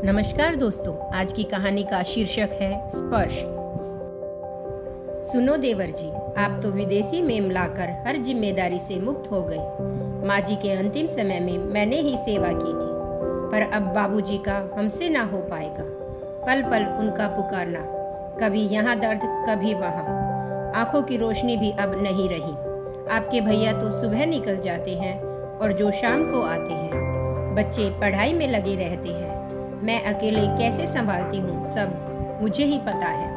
नमस्कार दोस्तों, आज की कहानी का शीर्षक है स्पर्श। सुनो देवर जी, आप तो विदेशी मेम लाकर हर जिम्मेदारी से मुक्त हो गए। माँ जी के अंतिम समय में मैंने ही सेवा की थी, पर अब बाबूजी का हमसे ना हो पाएगा। पल पल उनका पुकारना, कभी यहाँ दर्द कभी वहाँ। आंखों की रोशनी भी अब नहीं रही। आपके भैया तो सुबह निकल जाते हैं और जो शाम को आते हैं। बच्चे पढ़ाई में लगे रहते हैं। मैं अकेले कैसे संभालती हूँ, सब मुझे ही पता है।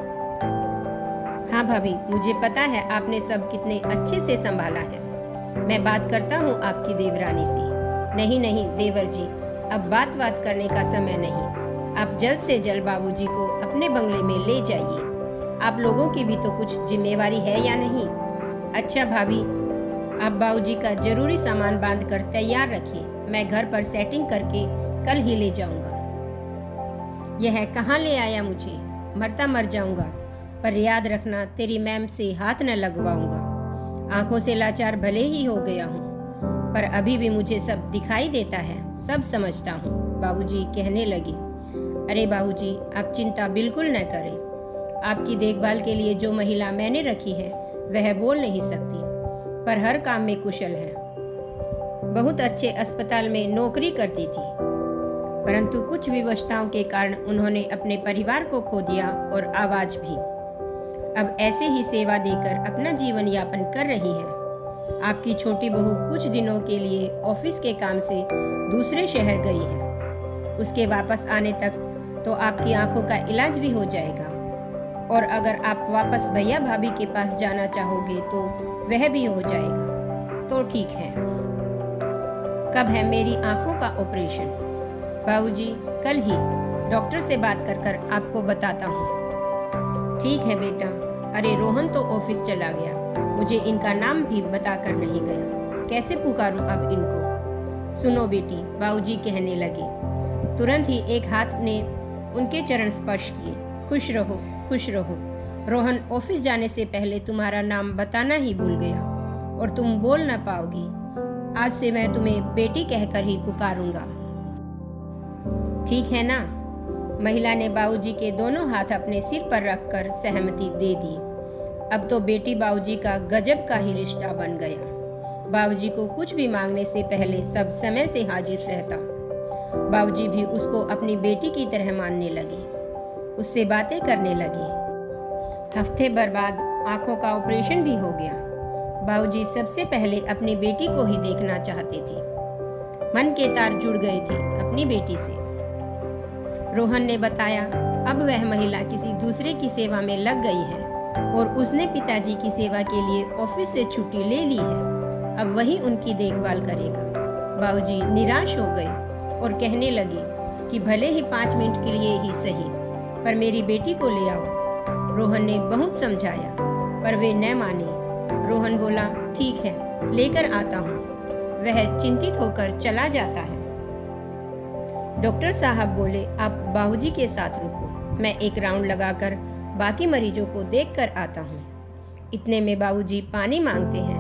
हाँ भाभी, मुझे पता है आपने सब कितने अच्छे से संभाला है। मैं बात करता हूँ आपकी देवरानी से। नहीं नहीं देवर जी, अब बात करने का समय नहीं। आप जल्द से जल्द बाबूजी को अपने बंगले में ले जाइए। आप लोगों की भी तो कुछ जिम्मेवारी है या नहीं? अच्छा भाभी, आप बाबूजी का जरूरी सामान बांध कर तैयार रखिए। मैं घर पर सेटिंग करके कल ही ले जाऊंगा। यह कहाँ ले आया मुझे, मरता मर जाऊंगा। पर याद रखना, तेरी मैम से हाथ न लगवाऊंगा। आंखों से लाचार भले ही हो गया हूँ, पर अभी भी मुझे सब दिखाई देता है, सब समझता हूँ। बाबूजी कहने लगे। अरे बाबूजी, आप चिंता बिल्कुल न करें। आपकी देखभाल के लिए जो महिला मैंने रखी है वह बोल नहीं सकती, पर हर काम में कुशल है। बहुत अच्छे अस्पताल में नौकरी करती थी, परंतु कुछ विवशताओं के कारण उन्होंने अपने परिवार को खो दिया और आवाज भी। अब ऐसे ही सेवा देकर अपना जीवन यापन कर रही है। आपकी छोटी बहू कुछ दिनों के लिए ऑफिस के काम से दूसरे शहर गई है। उसके वापस आने तक तो आपकी आंखों का इलाज भी हो जाएगा, और अगर आप वापस भैया भाभी के पास जाना चाहोगे तो वह भी हो जाएगा। तो ठीक है। कब है मेरी आंखों का ऑपरेशन? बाबूजी, कल ही। डॉक्टर से बात कर आपको बताता हूँ। ठीक है बेटा। अरे रोहन तो ऑफिस चला गया, मुझे इनका नाम भी बताकर नहीं गया। कैसे पुकारूं अब इनको? सुनो बेटी, बाबूजी कहने लगे। तुरंत ही एक हाथ ने उनके चरण स्पर्श किए। खुश रहो, खुश रहो। रोहन ऑफिस जाने से पहले तुम्हारा नाम बताना ही भूल गया और तुम बोल न पाओगी। आज से मैं तुम्हें बेटी कहकर ही पुकारूंगा। ठीक है ना? महिला ने बाबूजी के दोनों हाथ अपने सिर पर रखकर सहमति दे दी। अब तो बेटी बाबूजी का गजब का ही रिश्ता बन गया। बाबूजी को कुछ भी मांगने से पहले सब समय से हाजिर रहता। बाबूजी भी उसको अपनी बेटी की तरह मानने लगे, उससे बातें करने लगे। हफ्ते भर बाद आंखों का ऑपरेशन भी हो गया। बाबूजी सबसे पहले अपनी बेटी को ही देखना चाहते थे। मन के तार जुड़ गए थे अपनी बेटी से। रोहन ने बताया, अब वह महिला किसी दूसरे की सेवा में लग गई है और उसने पिताजी की सेवा के लिए ऑफिस से छुट्टी ले ली है। अब वही उनकी देखभाल करेगा। बाबूजी निराश हो गए और कहने लगे कि भले ही 5 मिनट के लिए ही सही, पर मेरी बेटी को ले आओ। रोहन ने बहुत समझाया, पर वे न माने। रोहन बोला, ठीक है, लेकर आता हूँ। वह चिंतित होकर चला जाता है। डॉक्टर साहब बोले, आप बाबूजी के साथ रुको, मैं एक राउंड लगाकर बाकी मरीजों को देखकर आता हूँ। इतने में बाबूजी पानी मांगते हैं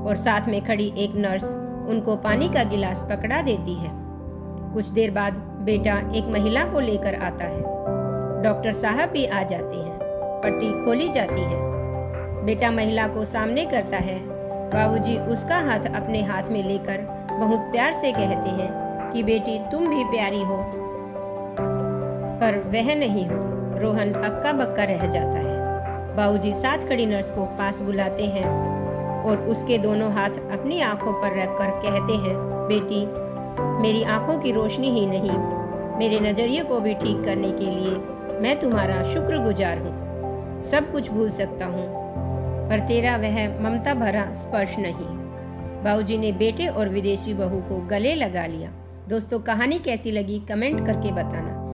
और साथ में खड़ी एक नर्स उनको पानी का गिलास पकड़ा देती है। कुछ देर बाद बेटा एक महिला को लेकर आता है। डॉक्टर साहब भी आ जाते हैं। पट्टी खोली जाती है। बेटा महिला को सामने करता है। बाबूजी उसका हाथ अपने हाथ में लेकर बहुत प्यार से कहते हैं कि बेटी तुम भी प्यारी हो, पर वह नहीं हो। रोहन अक्का बक्का रह जाता है। बाबूजी साथ खड़ी नर्स को पास बुलाते हैं और उसके दोनों हाथ अपनी आंखों पर रखकर कहते हैं, बेटी, मेरी आंखों की रोशनी ही नहीं, मेरे नजरिए को भी ठीक करने के लिए मैं तुम्हारा शुक्रगुजार हूँ। सब कुछ भूल सकता हूँ, पर तेरा वह ममता भरा स्पर्श नहीं। बाबूजी ने बेटे और विदेशी बहू को गले लगा लिया। दोस्तों, कहानी कैसी लगी कमेंट करके बताना।